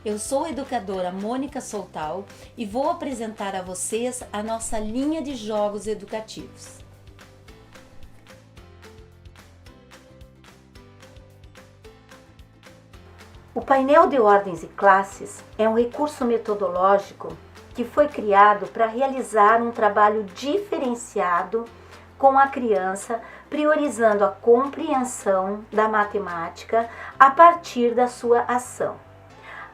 Eu sou a educadora Mônica Soltal e vou apresentar a vocês a nossa linha de jogos educativos. O painel de ordens e classes é um recurso metodológico que foi criado para realizar um trabalho diferenciado com a criança, priorizando a compreensão da matemática a partir da sua ação.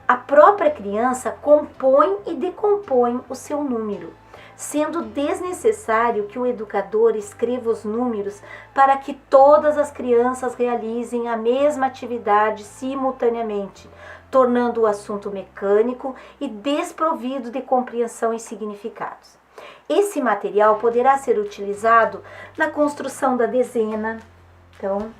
A própria criança compõe e decompõe o seu número, sendo desnecessário que o educador escreva os números para que todas as crianças realizem a mesma atividade simultaneamente, tornando o assunto mecânico e desprovido de compreensão e significados. Esse material poderá ser utilizado na construção da dezena. Então,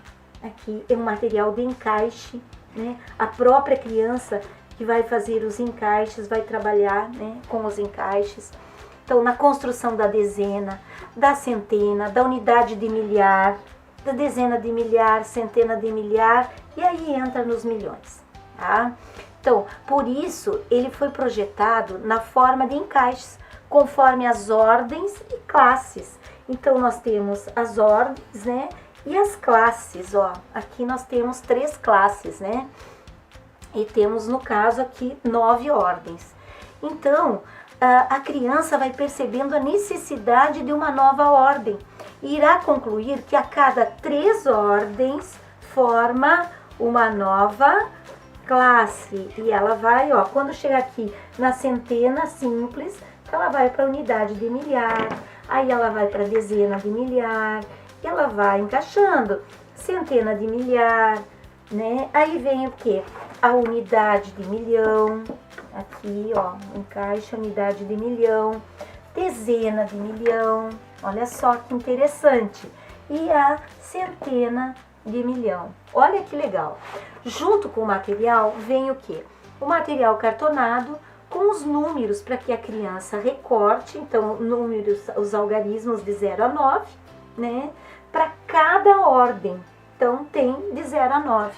aqui é um material de encaixe, né? A própria criança que vai fazer os encaixes, vai trabalhar, né, com os encaixes. Então, na construção da dezena, da centena, da unidade de milhar, da dezena de milhar, centena de milhar, e aí entra nos milhões, tá? Então, por isso, ele foi projetado na forma de encaixes, conforme as ordens e classes. Então, nós temos as ordens, né, e as classes, ó. Aqui nós temos 3 classes, né? E temos, no caso aqui, 9 ordens. Então, a criança vai percebendo a necessidade de uma nova ordem e irá concluir que a cada 3 ordens forma uma nova classe. E ela vai, ó, quando chegar aqui na centena simples, ela vai para a unidade de milhar, aí ela vai para a dezena de milhar, e ela vai encaixando, centena de milhar, né? Aí vem o quê? A unidade de milhão, aqui, ó, encaixa a unidade de milhão, dezena de milhão, olha só que interessante, e a centena de milhão, olha que legal. Junto com o material vem o quê? O material cartonado com os números para que a criança recorte, então, números, os algarismos de 0 a 9, né? Para cada ordem, então tem de 0 a 9.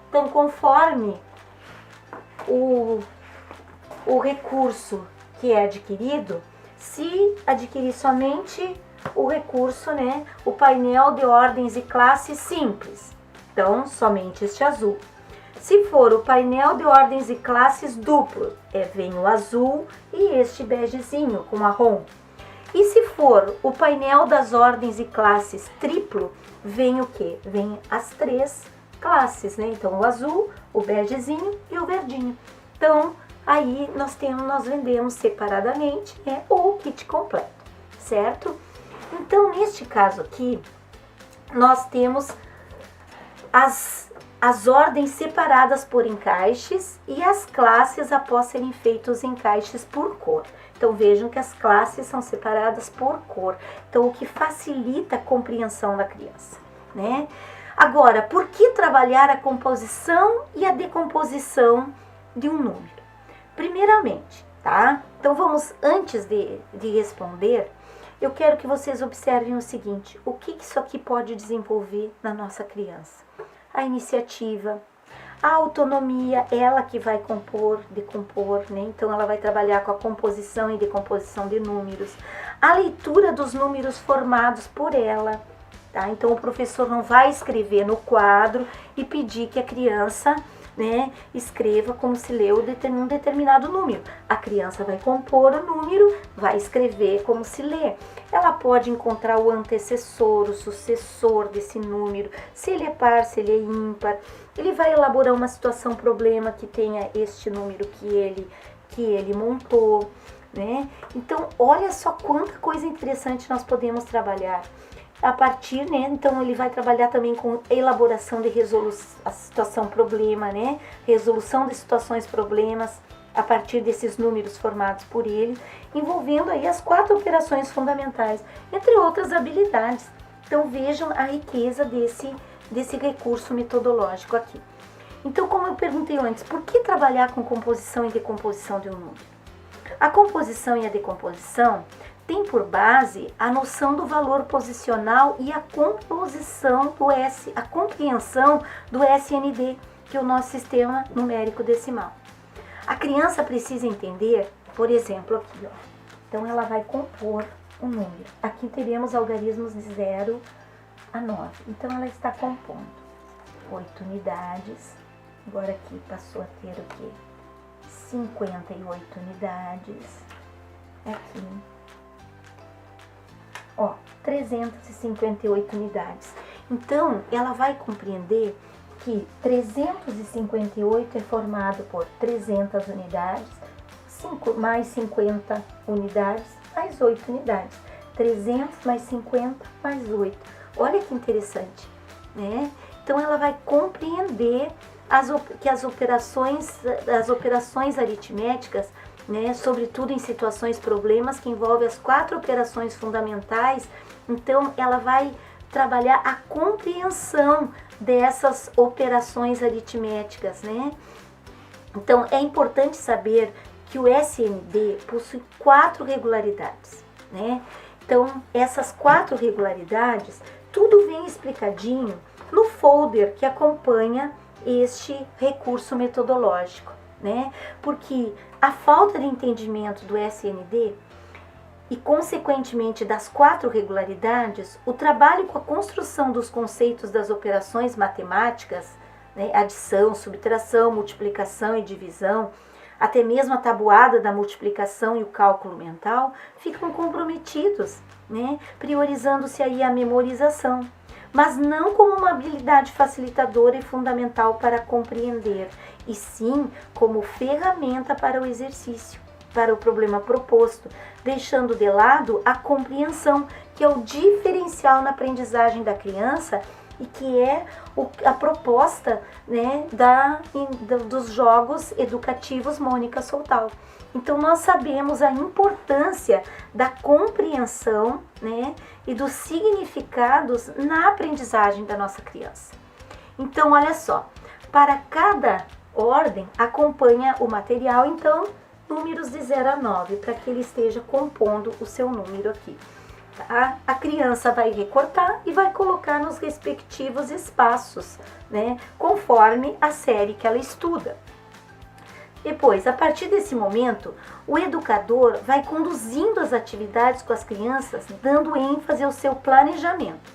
Então, conforme o recurso que é adquirido, se adquirir somente o recurso, né, o painel de ordens e classes simples, então somente este azul. Se for o painel de ordens e classes duplo, vem o azul e este begezinho com marrom. E se for o painel das ordens e classes triplo, vem o quê? Vem as 3 classes, né? Então, o azul, o begezinho e o verdinho. Então, aí nós vendemos separadamente, né, ou o kit completo, certo? Então, neste caso aqui, nós temos as ordens separadas por encaixes e as classes após serem feitos encaixes por cor. Então, vejam que as classes são separadas por cor. Então, o que facilita a compreensão da criança, né? Agora, por que trabalhar a composição e a decomposição de um número? Primeiramente, tá? Então, vamos, antes de responder, eu quero que vocês observem o seguinte: o que isso aqui pode desenvolver na nossa criança? A iniciativa, a autonomia, ela que vai compor, decompor, né? Então, ela vai trabalhar com a composição e decomposição de números, a leitura dos números formados por ela, tá? Então, o professor não vai escrever no quadro e pedir que a criança, né, escreva como se leu um determinado número. A criança vai compor o número, vai escrever como se lê. Ela pode encontrar o antecessor, o sucessor desse número, se ele é par, se ele é ímpar. Ele vai elaborar uma situação, problema que tenha este número que ele montou, né? Então, olha só quanta coisa interessante nós podemos trabalhar. A partir, né, então ele vai trabalhar também com elaboração de a situação problema, né, resolução de situações problemas a partir desses números formados por ele, envolvendo aí as 4 operações fundamentais, entre outras habilidades. Então vejam a riqueza desse recurso metodológico aqui. Então, como eu perguntei antes, por que trabalhar com composição e decomposição de um número? A composição e a decomposição tem por base a noção do valor posicional e a compreensão do SND, que é o nosso sistema numérico decimal. A criança precisa entender, por exemplo, aqui, ó. Então, ela vai compor um número. Aqui teremos algarismos de 0 a 9. Então, ela está compondo 8 unidades. Agora aqui passou a ter o quê? 58 unidades. Aqui, ó, 358 unidades. Então, ela vai compreender que 358 é formado por 300 unidades, mais 50 unidades, mais 8 unidades. 300 mais 50 mais 8. Olha que interessante, né? Então, ela vai compreender que as operações aritméticas, né, sobretudo em situações problemas que envolvem as 4 operações fundamentais, então ela vai trabalhar a compreensão dessas operações aritméticas, né? Então é importante saber que o SND possui 4 regularidades, né? Então essas 4 regularidades, tudo vem explicadinho no folder que acompanha este recurso metodológico, né? Porque a falta de entendimento do SND e, consequentemente, das 4 regularidades, o trabalho com a construção dos conceitos das operações matemáticas, né, adição, subtração, multiplicação e divisão, até mesmo a tabuada da multiplicação e o cálculo mental, ficam comprometidos, né, priorizando-se aí a memorização, mas não como uma habilidade facilitadora e fundamental para compreender, e sim como ferramenta para o exercício, para o problema proposto, deixando de lado a compreensão, que é o diferencial na aprendizagem da criança e que é a proposta, né, dos jogos educativos Mônica Soltal. Então, nós sabemos a importância da compreensão, né, e dos significados na aprendizagem da nossa criança. Então, olha só, para cada ordem acompanha o material, então, números de 0 a 9, para que ele esteja compondo o seu número aqui. Tá? A criança vai recortar e vai colocar nos respectivos espaços, né, conforme a série que ela estuda. Depois, a partir desse momento, o educador vai conduzindo as atividades com as crianças, dando ênfase ao seu planejamento.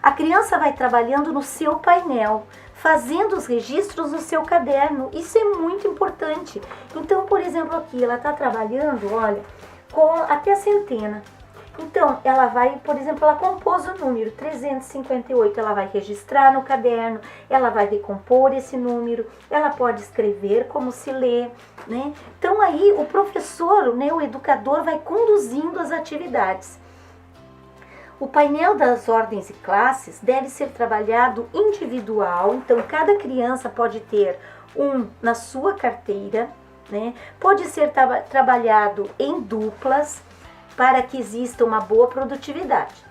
A criança vai trabalhando no seu painel, fazendo os registros no seu caderno. Isso é muito importante. Então, por exemplo, aqui ela está trabalhando, olha, com até a centena. Então, ela vai, por exemplo, ela compôs o número 358, ela vai registrar no caderno, ela vai decompor esse número, ela pode escrever como se lê, né? Então, aí o professor, né, o educador vai conduzindo as atividades. O painel das ordens e classes deve ser trabalhado individual, então cada criança pode ter um na sua carteira, né? Pode ser trabalhado em duplas, para que exista uma boa produtividade.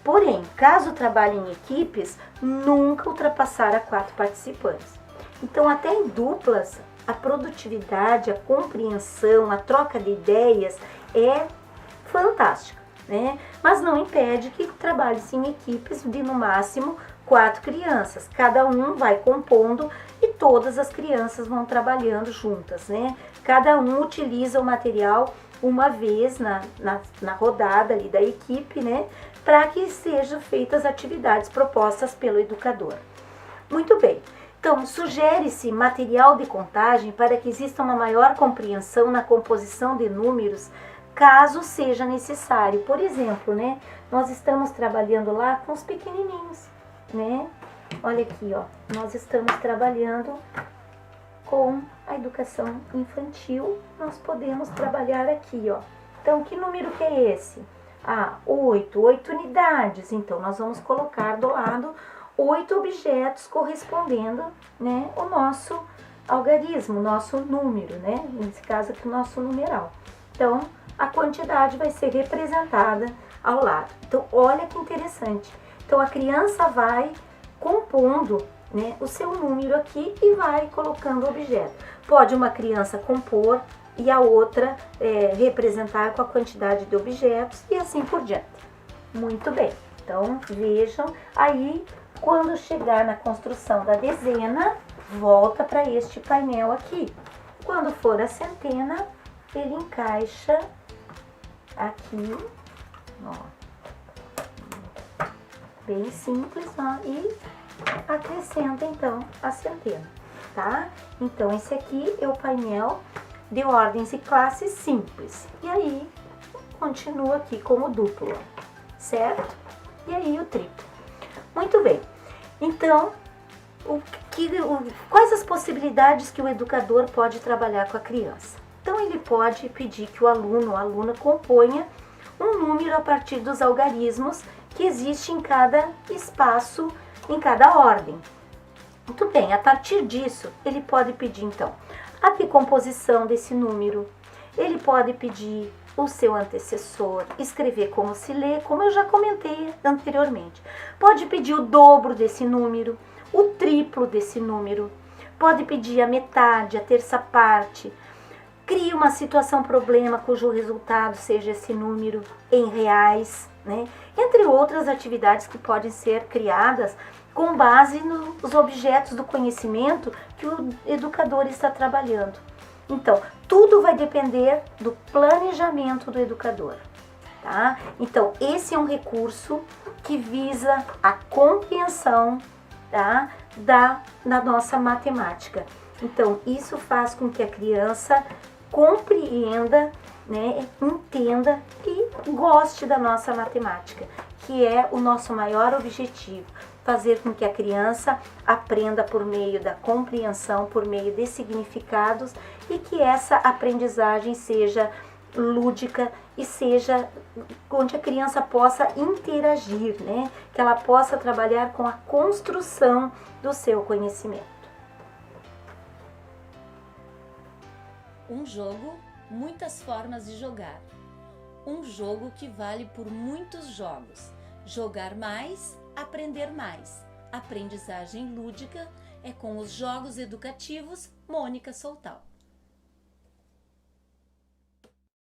Porém, caso trabalhe em equipes, nunca ultrapassar a 4 participantes. Então, até em duplas, a produtividade, a compreensão, a troca de ideias é fantástica, né? Mas não impede que trabalhe-se em equipes de, no máximo, 4 crianças. Cada um vai compondo e todas as crianças vão trabalhando juntas, né? Cada um utiliza o material uma vez na rodada ali da equipe, né, para que sejam feitas as atividades propostas pelo educador. Muito bem, então sugere-se material de contagem para que exista uma maior compreensão na composição de números, caso seja necessário. Por exemplo, né, nós estamos trabalhando lá com os pequenininhos, né, olha aqui, ó, nós estamos trabalhando com a educação infantil, nós podemos trabalhar aqui, ó. Então, que número que é esse? Ah, 8 unidades. Então, nós vamos colocar do lado 8 objetos correspondendo, né, o nosso algarismo, o nosso número, né? Nesse caso aqui, o nosso numeral. Então, a quantidade vai ser representada ao lado. Então, olha que interessante. Então, a criança vai compondo, né, o seu número aqui e vai colocando o objeto. Pode uma criança compor e a outra representar com a quantidade de objetos e assim por diante. Muito bem, então vejam, aí quando chegar na construção da dezena, volta para este painel aqui. Quando for a centena, ele encaixa aqui, ó, bem simples, ó, e acrescenta então a centena, tá? Então esse aqui é o painel de ordens e classes simples. E aí continua aqui como duplo, certo? E aí o triplo. Muito bem. Então, quais as possibilidades que o educador pode trabalhar com a criança? Então ele pode pedir que o aluno ou a aluna componha um número a partir dos algarismos que existem em cada espaço, em cada ordem. Muito bem, a partir disso, ele pode pedir então a decomposição desse número, ele pode pedir o seu antecessor, escrever como se lê, como eu já comentei anteriormente. Pode pedir o dobro desse número, o triplo desse número, pode pedir a metade, a terça parte. Cria uma situação problema cujo resultado seja esse número em reais, né? Entre outras atividades que podem ser criadas com base nos objetos do conhecimento que o educador está trabalhando. Então, tudo vai depender do planejamento do educador, tá? Então, esse é um recurso que visa a compreensão, tá, da nossa matemática. Então, isso faz com que a criança compreenda, né, entenda e goste da nossa matemática, que é o nosso maior objetivo, fazer com que a criança aprenda por meio da compreensão, por meio de significados, e que essa aprendizagem seja lúdica e seja onde a criança possa interagir, né, que ela possa trabalhar com a construção do seu conhecimento. Um jogo, muitas formas de jogar. Um jogo que vale por muitos jogos. Jogar mais, aprender mais. Aprendizagem lúdica é com os jogos educativos Mônica Soltal.